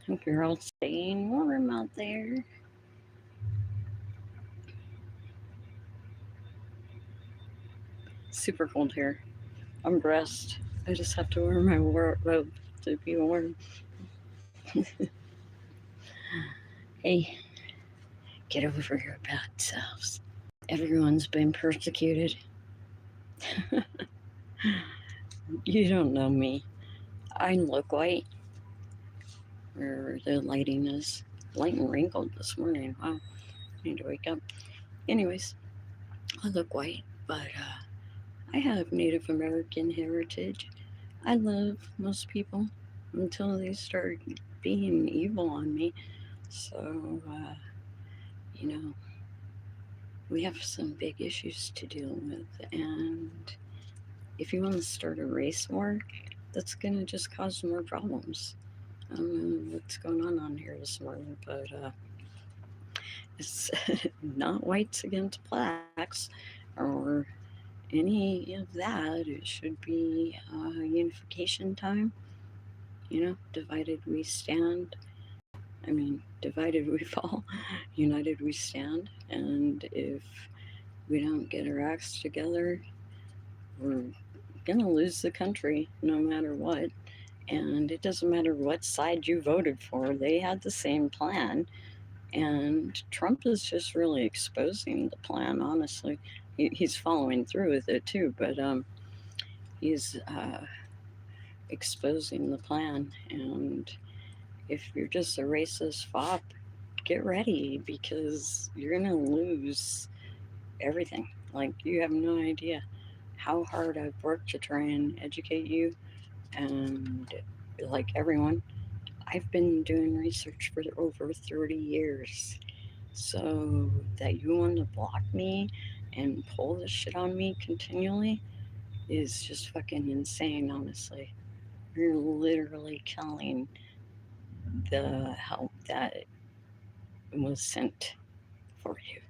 Hope you're all staying warm out there. Super cold here. I'm dressed. I just have to wear my robe to be warm. Hey, get over your bad selves. Everyone's been persecuted. You don't know me. I look white, where the lighting is light and wrinkled this morning. Wow, I need to wake up. Anyways, I look white, but I have Native American heritage. I love most people until they start being evil on me. So, uh, you know, we have some big issues to deal with. And if you want to start a race war, that's going to just cause more problems. I don't know what's going on here this morning, but it's not whites against blacks or any of that. It should be unification time. Divided we stand. I mean, divided we fall, united we stand. And if we don't get our acts together, we're going to lose the country no matter what. And it doesn't matter what side you voted for, they had the same plan. And Trump is just really exposing the plan, honestly. He's following through with it too, but he's exposing the plan. And if you're just a racist fop, get ready because you're going to lose everything. Like, you have no idea how hard I've worked to try and educate you. And, like everyone, I've been doing research for over 30 years. So, that you want to block me and pull this shit on me continually is just fucking insane, honestly. You're literally killing the help that was sent for you.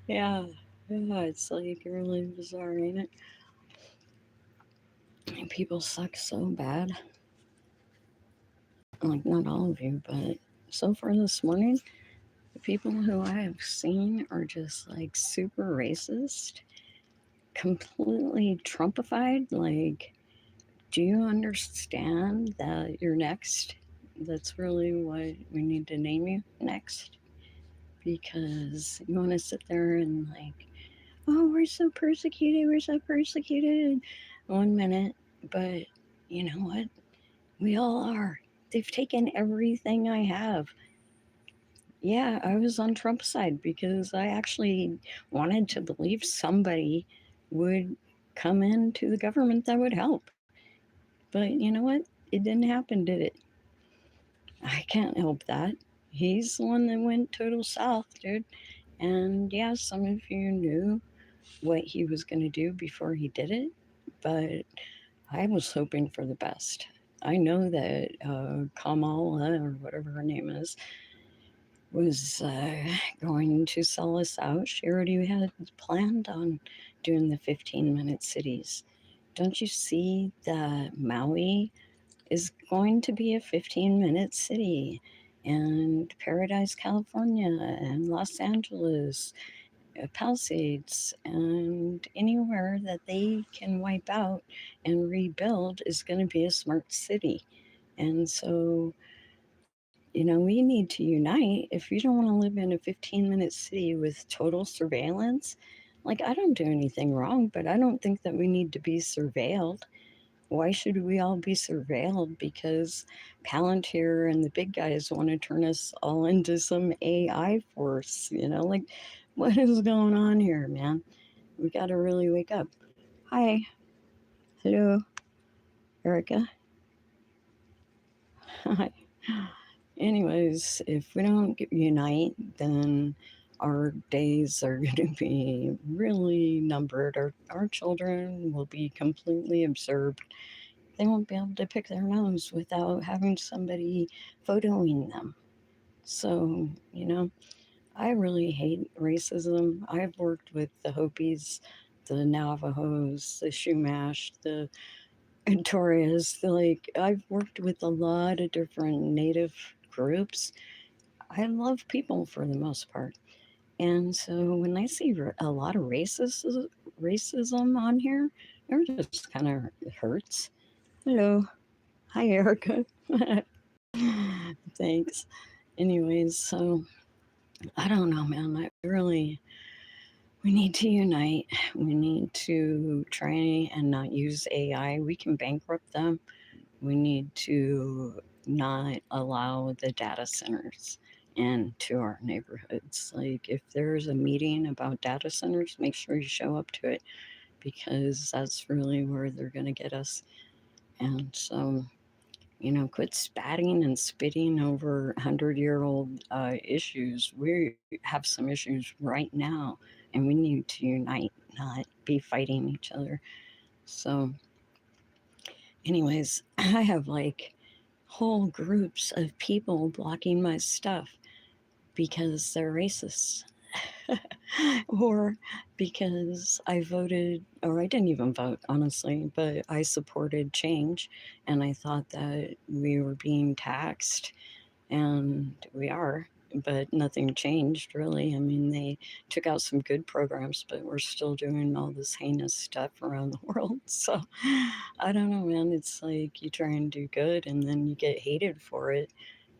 Yeah, yeah, it's like really bizarre, ain't it? And people suck so bad. Like, not all of you, but so far this morning, the people who I have seen are just like super racist, completely Trumpified. Like, do you understand that you're next? That's really what we need to name you next. Because you want to sit there and, like, oh, we're so persecuted, 1 minute. But you know what? We all are. They've taken everything I have. Yeah, I was on Trump's side because I actually wanted to believe somebody would come into the government that would help. But you know what? It didn't happen, did it? I can't help that. He's the one that went total south, dude. And yeah, some of you knew what he was going to do before he did it, but I was hoping for the best. I know that Kamala, or whatever her name is, was going to sell us out. She already had planned on doing the 15-minute cities. Don't you see that Maui is going to be a 15-minute city? And Paradise, California, and Los Angeles, Palisades, and anywhere that they can wipe out and rebuild is going to be a smart city. And so, we need to unite. If you don't want to live in a 15-minute city with total surveillance, like, I don't do anything wrong, but I don't think that we need to be surveilled. Why should we all be surveilled? Because Palantir and the big guys want to turn us all into some AI force, like, what is going on here, man? We got to really wake up. Hi. Hello, Erica. Hi. Anyways, if we don't unite, then our days are going to be really numbered. Our children will be completely absorbed. They won't be able to pick their nose without having somebody photoing them. So, I really hate racism. I've worked with the Hopis, the Navajos, the Chumash, the Torres, like I've worked with a lot of different native groups. I love people for the most part. And so when I see a lot of racism on here, it just kind of hurts. Hello. Hi, Erica. Thanks. Anyways, so I don't know, man. We need to unite. We need to try and not use AI. We can bankrupt them. We need to not allow the data centers into our neighborhoods. Like, if there's a meeting about data centers, make sure you show up to it because that's really where they're going to get us. And so, quit spatting and spitting over 100-year-old issues. We have some issues right now, and we need to unite, not be fighting each other. So, anyways, I have like whole groups of people blocking my stuff because they're racist. Or because I voted, or I didn't even vote, honestly, but I supported change and I thought that we were being taxed, and we are, but nothing changed really. I mean, they took out some good programs, but we're still doing all this heinous stuff around the world. So I don't know, man. It's like you try and do good and then you get hated for it.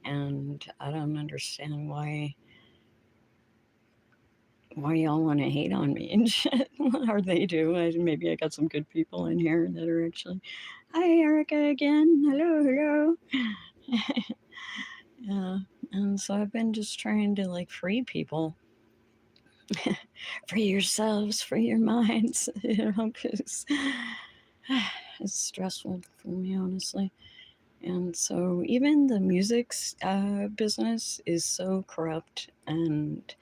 And I don't understand why y'all want to hate on me and shit. Or they do. Maybe I got some good people in here that are actually. Hi, Erica again. Hello, hello. Yeah. And so I've been just trying to like free people, free yourselves, free your minds, because it's stressful for me, honestly. And so even the music business is so corrupt, and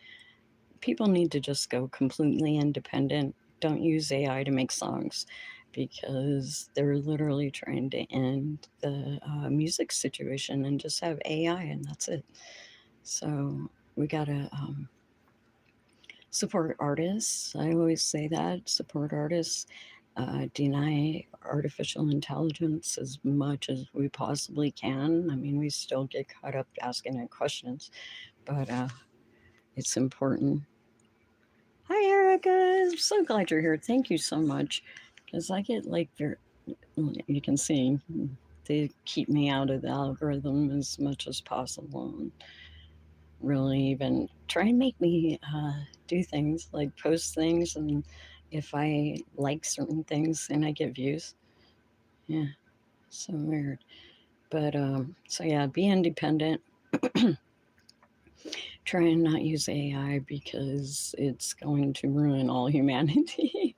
people need to just go completely independent. Don't use AI to make songs because they're literally trying to end the music situation and just have AI and that's it. So we gotta support artists. I always say that support artists. Deny artificial intelligence as much as we possibly can. I mean, we still get caught up asking it questions, but it's important. Hi, Erica. I'm so glad you're here. Thank you so much. Because I get like, you can see, they keep me out of the algorithm as much as possible. And really even try and make me do things like post things. And if I like certain things, then I get views. Yeah, so weird. But so yeah, be independent. Try and not use AI because it's going to ruin all humanity.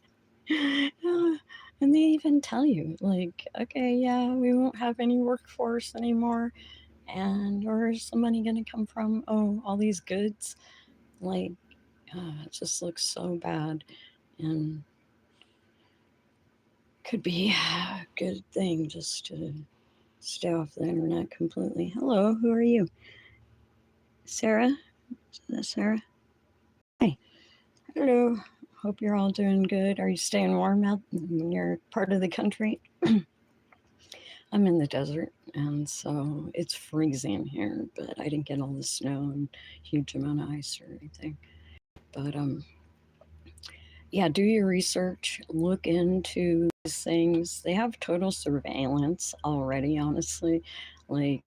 And they even tell you, like, okay, yeah, we won't have any workforce anymore. And where's the money going to come from? Oh, all these goods. Like, it just looks so bad. And could be a good thing just to stay off the internet completely. Hello, who are you? Sarah? Is that Sarah? Hi. Hello. Hope you're all doing good. Are you staying warm out in your part of the country? I'm in the desert, and so it's freezing here, but I didn't get all the snow and huge amount of ice or anything. But yeah, do your research, look into these things. They have total surveillance already, honestly. Like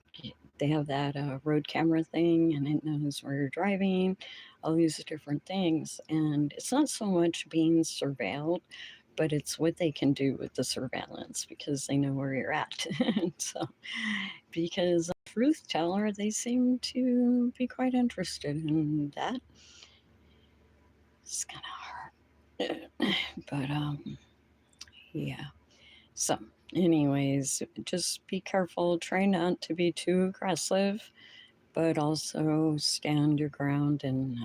they have that road camera thing, and it knows where you're driving, all these different things. And it's not so much being surveilled, but it's what they can do with the surveillance because they know where you're at. So, because a truth teller, they seem to be quite interested in that. It's kind of hard. But yeah. So, anyways, just be careful. Try not to be too aggressive, but also stand your ground and,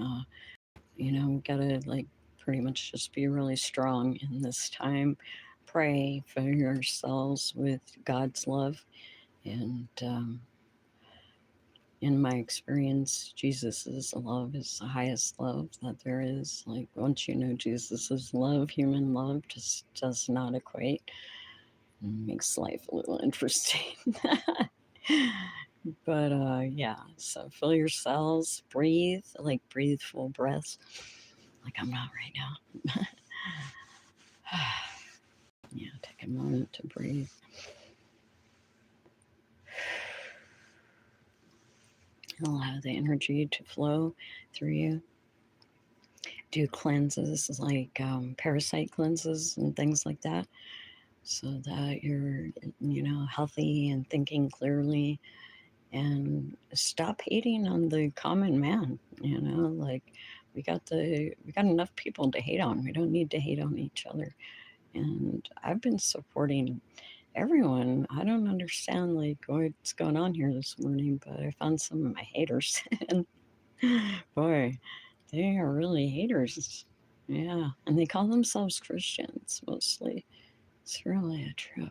gotta like pretty much just be really strong in this time. Pray for yourselves with God's love. And in my experience, Jesus's love is the highest love that there is. Like, once you know Jesus's love, human love just does not equate. Makes life a little interesting. But yeah, so fill your cells, breathe, like breathe full breaths, like I'm not right now. Yeah, take a moment to breathe. Allow the energy to flow through you. Do cleanses like parasite cleanses and things like that, so that you're, healthy and thinking clearly, and stop hating on the common man. Like we got enough people to hate on. We don't need to hate on each other. And I've been supporting everyone. I don't understand like what's going on here this morning, but I found some of my haters, and boy, they are really haters. Yeah, and they call themselves Christians mostly. It's really a trip.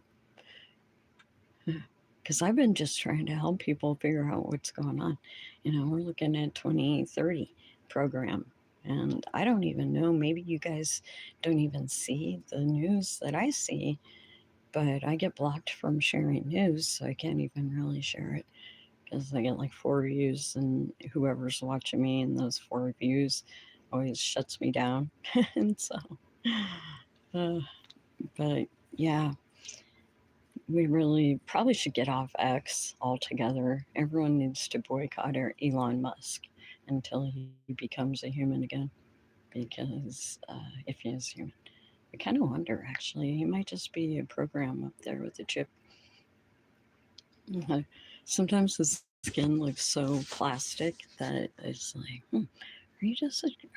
Because I've been just trying to help people figure out what's going on. We're looking at 2030 program, and I don't even know. Maybe you guys don't even see the news that I see, but I get blocked from sharing news, so I can't even really share it because I get like 4 views, and whoever's watching me in those 4 views always shuts me down. And so, uh, but yeah, we really probably should get off X altogether. Everyone needs to boycott Elon Musk until he becomes a human again, because if he is human, I kind of wonder actually, he might just be a program up there with a chip. Uh, Sometimes the skin looks so plastic that it's like,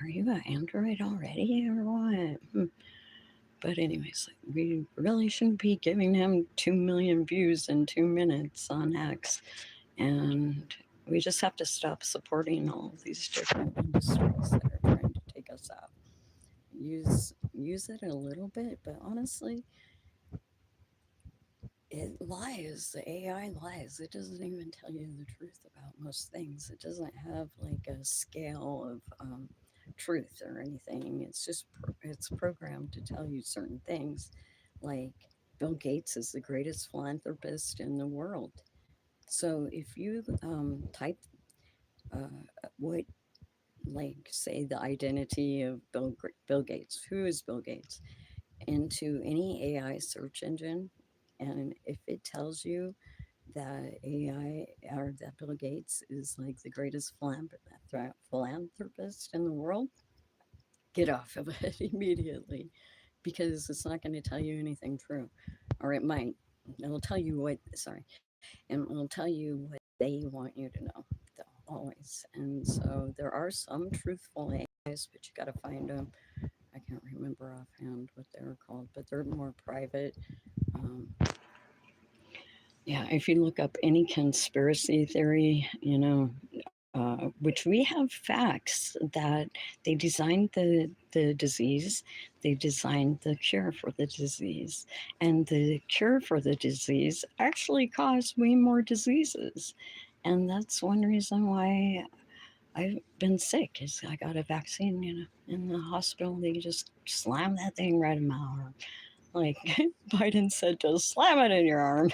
are you an android already or what? But anyways, we really shouldn't be giving him 2 million views in 2 minutes on X, and we just have to stop supporting all of these different industries that are trying to take us out. Use it a little bit, but honestly, it lies. The AI lies. It doesn't even tell you the truth about most things. It doesn't have like a scale of truth or anything. It's programmed to tell you certain things, like Bill Gates is the greatest philanthropist in the world. So if you type what, like, say the identity of Bill Gates, who is Bill Gates, into any AI search engine, and if it tells you that AI or that Bill Gates is like the greatest philanthropist in the world, get off of it immediately, because it's not going to tell you anything true. Or it might. It'll tell you what, sorry, and it'll tell you what they want you to know, though, always. And so there are some truthful AIs, but you got to find them. I can't remember offhand what they're called, but they're more private. Um, yeah, if you look up any conspiracy theory, which we have facts that they designed the disease, they designed the cure for the disease, and the cure for the disease actually caused way more diseases. And that's one reason why I've been sick, is I got a vaccine, in the hospital. They just slam that thing right in my arm. Like Biden said, just slam it in your arm.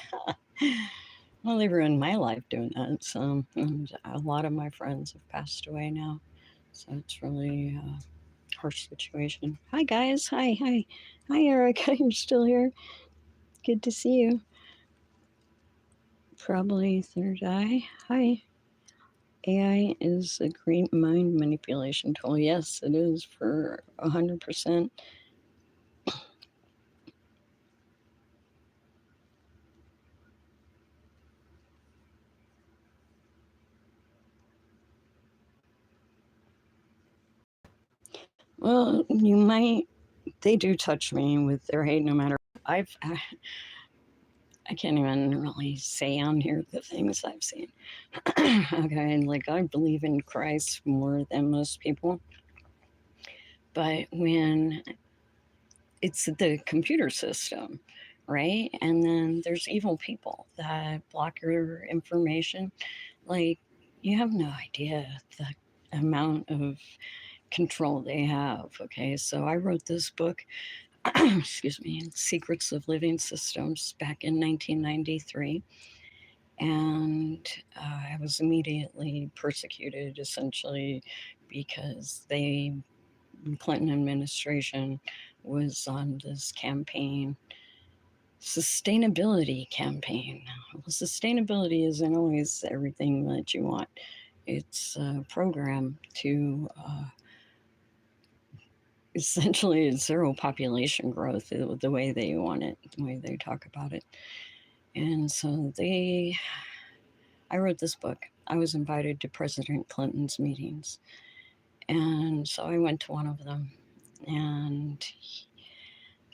Well, they ruined my life doing that. So, and a lot of my friends have passed away now. So it's really a harsh situation. Hi, guys. Hi, hi. Hi, Erica. You're still here. Good to see you. Probably third eye. Hi. AI is a great mind manipulation tool. Yes, it is for 100%. Well, they do touch me with their hate no matter. I can't even really say on here the things I've seen. Okay, like I believe in Christ more than most people, but when it's the computer system, right? And then there's evil people that block your information. Like, you have no idea the amount of control they have. Okay, so I wrote this book excuse me, Secrets of Living Systems back in 1993. And I was immediately persecuted, essentially, because the Clinton administration was on this campaign, sustainability campaign. Well, sustainability isn't always everything that you want. It's a program to essentially zero population growth, the way they want it, the way they talk about it. And so I wrote this book. I was invited to President Clinton's meetings. And so I went to one of them. And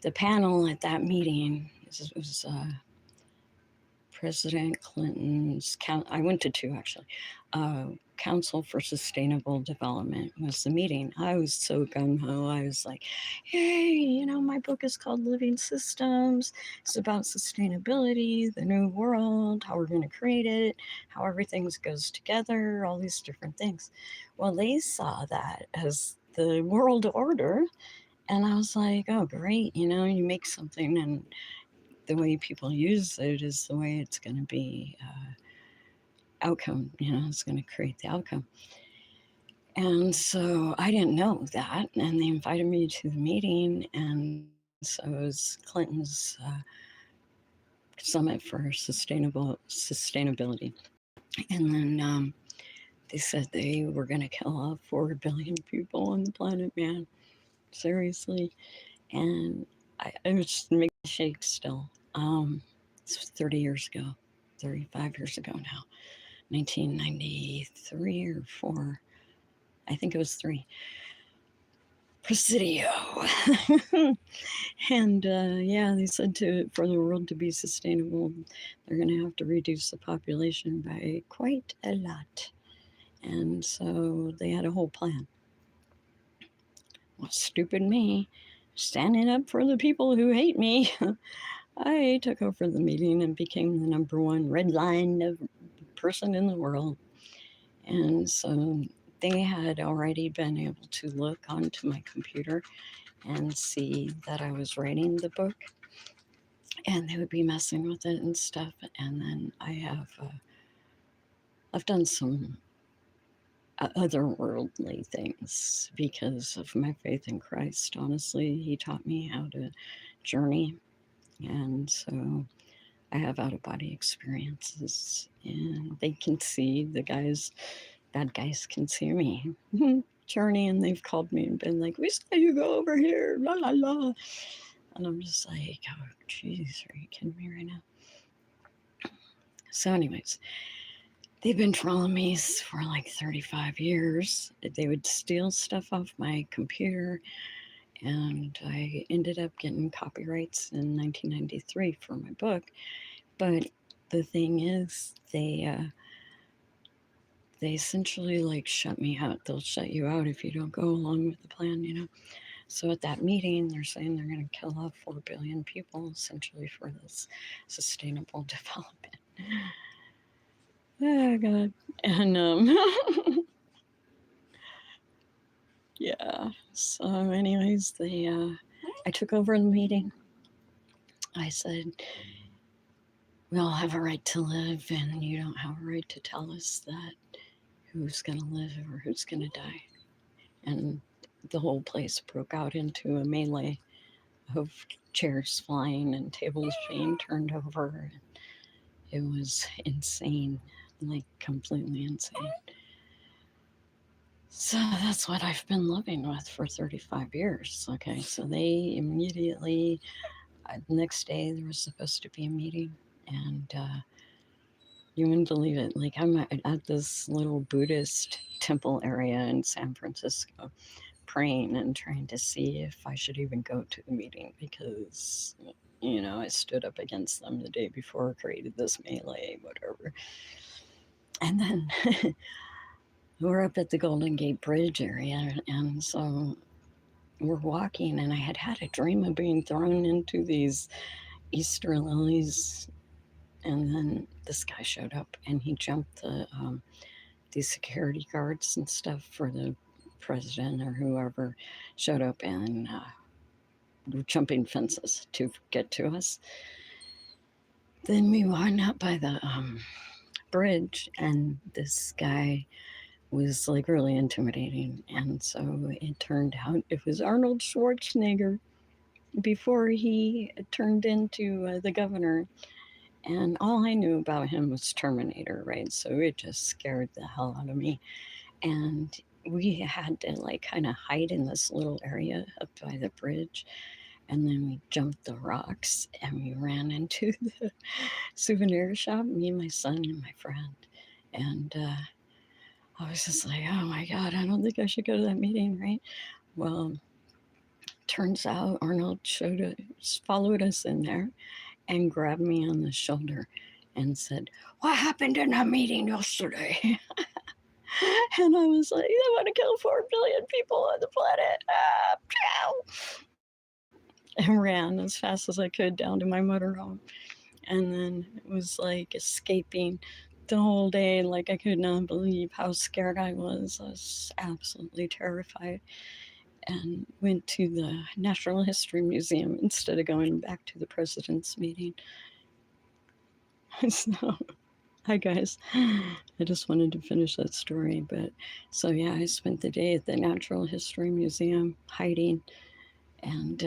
the panel at that meeting was President Clinton's, I went to two actually. Council for Sustainable Development was the meeting. I was so gung ho. I was like, hey, my book is called Living Systems. It's about sustainability, the new world, how we're going to create it, how everything goes together, all these different things. Well, they saw that as the world order. And I was like, oh, great. You make something and the way people use it is the way it's going to be outcome, it's going to create the outcome. And so I didn't know that. And they invited me to the meeting. And so it was Clinton's Summit for Sustainability. And then they said they were going to kill off 4 billion people on the planet, man. Seriously. And I was just making me shake still. It's 30 years ago, 35 years ago now, 1993 or 4. I think it was 3. Presidio. And yeah, they said for the world to be sustainable, they're going to have to reduce the population by quite a lot. And so they had a whole plan. Well, stupid me, standing up for the people who hate me. I took over the meeting and became the number 1 red line person in the world. And so they had already been able to look onto my computer and see that I was writing the book. And they would be messing with it and stuff. And then I've done some otherworldly things because of my faith in Christ. Honestly, He taught me how to journey. And so I have out of body experiences, and they can see bad guys can see me journey, and they've called me and been like, "We saw you go over here, la la la," and I'm just like, "Oh, jeez, are you kidding me right now?" So, anyways, they've been trolling me for like 35 years. They would steal stuff off my computer, and I ended up getting copyrights in 1993 for my book. But the thing is, they essentially like shut me out. They'll shut you out if you don't go along with the plan. So at that meeting, they're saying they're going to kill off 4 billion people essentially for this sustainable development. Oh God. And yeah. So anyways, I took over the meeting. I said, we all have a right to live, and you don't have a right to tell us that who's going to live or who's going to die. And the whole place broke out into a melee of chairs flying and tables being turned over. It was insane, like completely insane. So that's what I've been living with for 35 years. Okay, so they immediately, the next day, there was supposed to be a meeting, and you wouldn't believe it. Like, I'm at this little Buddhist temple area in San Francisco, praying and trying to see if I should even go to the meeting because, I stood up against them the day before, created this melee, whatever. And then we're up at the Golden Gate Bridge area, and so we're walking, and I had a dream of being thrown into these Easter lilies, and then this guy showed up, and he jumped these security guards and stuff for the president or whoever showed up, and jumping fences to get to us. Then we wound up by the bridge, and this guy was like really intimidating. And so it turned out it was Arnold Schwarzenegger before he turned into the governor. And all I knew about him was Terminator, right? So it just scared the hell out of me. And we had to like kind of hide in this little area up by the bridge. And then we jumped the rocks and we ran into the souvenir shop, me and my son and my friend. And I was just like, oh my God, I don't think I should go to that meeting, right? Well, turns out Arnold followed us in there and grabbed me on the shoulder and said, "What happened in that meeting yesterday?" And I was like, "I want to kill 4 billion people on the planet." And ran as fast as I could down to my motorhome. And then it was like escaping the whole day. Like, I could not believe how scared I was. I was absolutely terrified. And went to the Natural History Museum instead of going back to the president's meeting. So, hi guys. I just wanted to finish that story. But so, yeah, I spent the day at the Natural History Museum hiding. And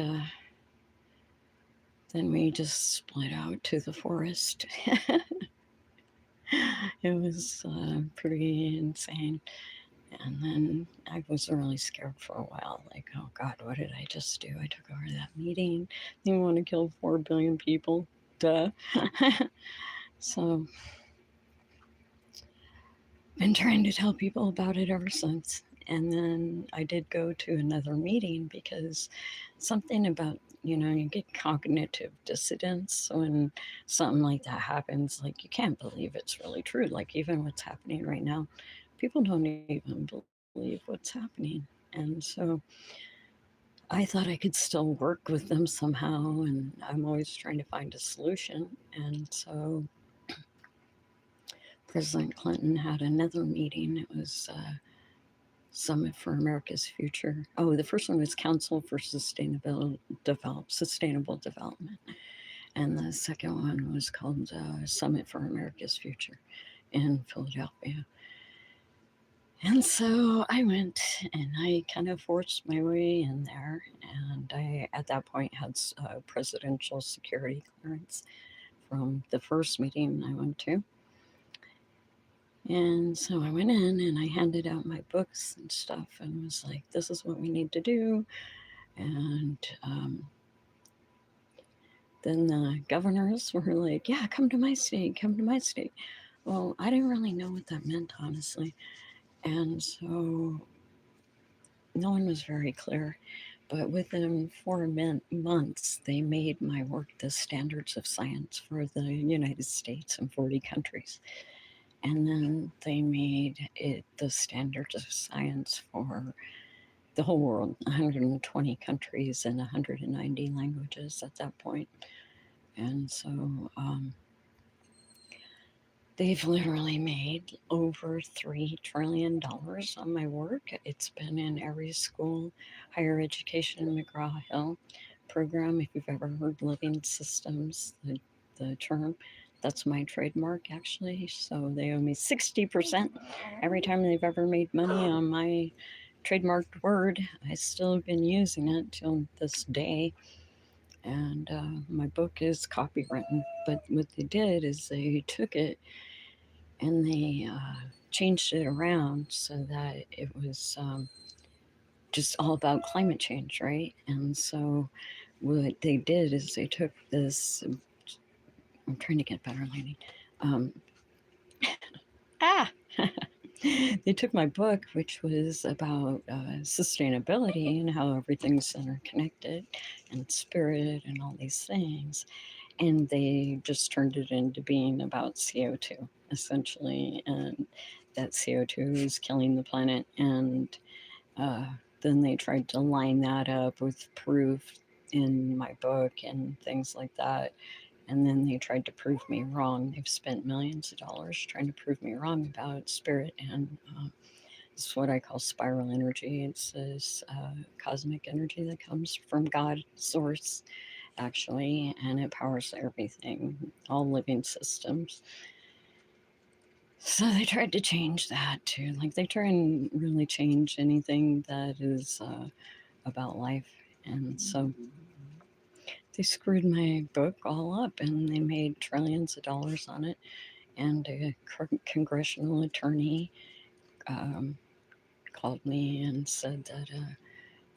then we just split out to the forest. It was pretty insane. And then I was really scared for a while. Like, oh God, what did I just do? I took over that meeting. They want to kill 4 billion people. Duh. So, been trying to tell people about it ever since. And then I did go to another meeting because something about, you get cognitive dissonance when something like that happens. Like, you can't believe it's really true. Like, even what's happening right now, people don't even believe what's happening. And so I thought I could still work with them somehow. And I'm always trying to find a solution. And so President Clinton had another meeting. It was Summit for America's Future. Oh, the first one was Council for Sustainable Development. And the second one was called Summit for America's Future in Philadelphia. And so I went and I kind of forced my way in there. And I, at that point, had presidential security clearance from the first meeting I went to. And so I went in and I handed out my books and stuff and was like, this is what we need to do. And then the governors were like, yeah, come to my state, come to my state. Well, I didn't really know what that meant, honestly. And so no one was very clear. But within 4 months, they made my work the standards of science for the United States and 40 countries. And then they made it the standards of science for the whole world, 120 countries and 190 languages at that point. And so they've literally made over $3 trillion on my work. It's been in every school, higher education, McGraw-Hill program. If you've ever heard living systems, the term, that's my trademark actually. So they owe me 60% every time they've ever made money on my trademarked word. I still have been using it till this day. And my book is copywritten. But what they did is they took it and they changed it around so that it was just all about climate change, right? And so what they did is they took this. I'm trying to get better lighting. Um, ah! They took my book, which was about sustainability and how everything's interconnected and spirit and all these things. And they just turned it into being about CO2, essentially. And that CO2 is killing the planet. And uh, then they tried to line that up with proof in my book and things like that. And then they tried to prove me wrong. They've spent millions of dollars trying to prove me wrong about spirit and It's what I call spiral energy. It's this cosmic energy that comes from God, source, actually, and it powers everything, all living systems. So they tried to change that too. Like they try and really change anything that is about life. And so they screwed my book all up and they made trillions of dollars on it. And a congressional attorney um, called me and said that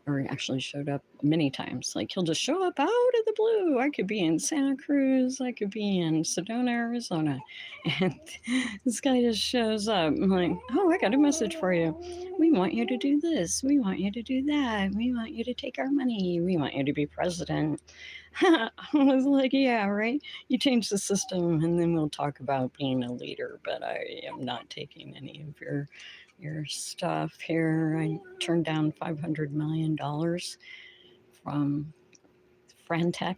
or actually showed up many times. Like he'll just show up out of the blue. I could be in Santa Cruz, I could be in Sedona, Arizona, and this guy just shows up. I'm like, oh, I got a message for you. We want you to do this. We want you to do that. We want you to take our money. We want you to be president. I was like, yeah, right. You change the system, and then we'll talk about being a leader. But I am not taking any of your stuff here. I turned down $500 million from Frantech,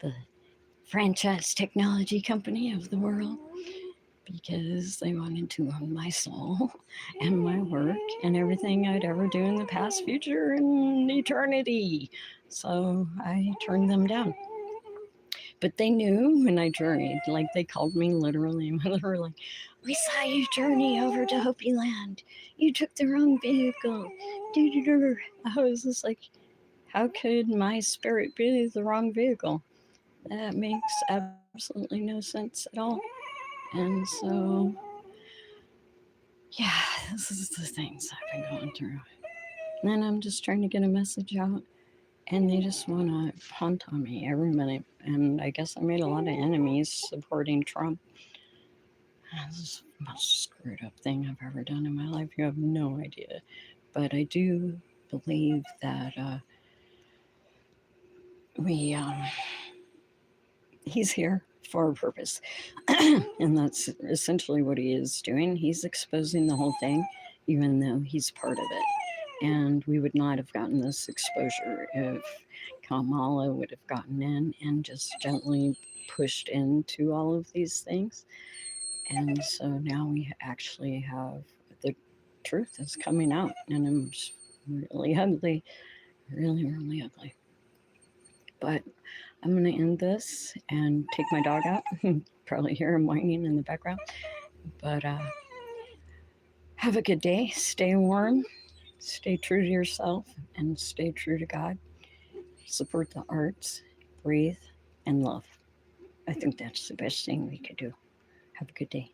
the franchise technology company of the world, because they wanted to own my soul and my work and everything I'd ever do in the past, future, and eternity. So I turned them down. But they knew when I journeyed, like they called me literally, and they were like, we saw you journey over to Hopi Land. You took the wrong vehicle. I was just like, how could my spirit be the wrong vehicle? That makes absolutely no sense at all. And so, yeah, this is the things I've been going through. And then I'm just trying to get a message out, and they just want to punt on me every minute. And I guess I made a lot of enemies supporting Trump. This is the most screwed up thing I've ever done in my life. You have no idea. But I do believe that we he's here for a purpose. And that's essentially what he is doing. He's exposing the whole thing, even though he's part of it. And we would not have gotten this exposure if Kamala would have gotten in and just gently pushed into all of these things. And so now we actually have the truth is coming out, and it's really ugly, really, really ugly. But I'm going to end this and take my dog out. Probably hear him whining in the background. But have a good day. Stay warm. Stay true to yourself and stay true to God. Support the arts. Breathe and love. I think that's the best thing we could do. Have a good day.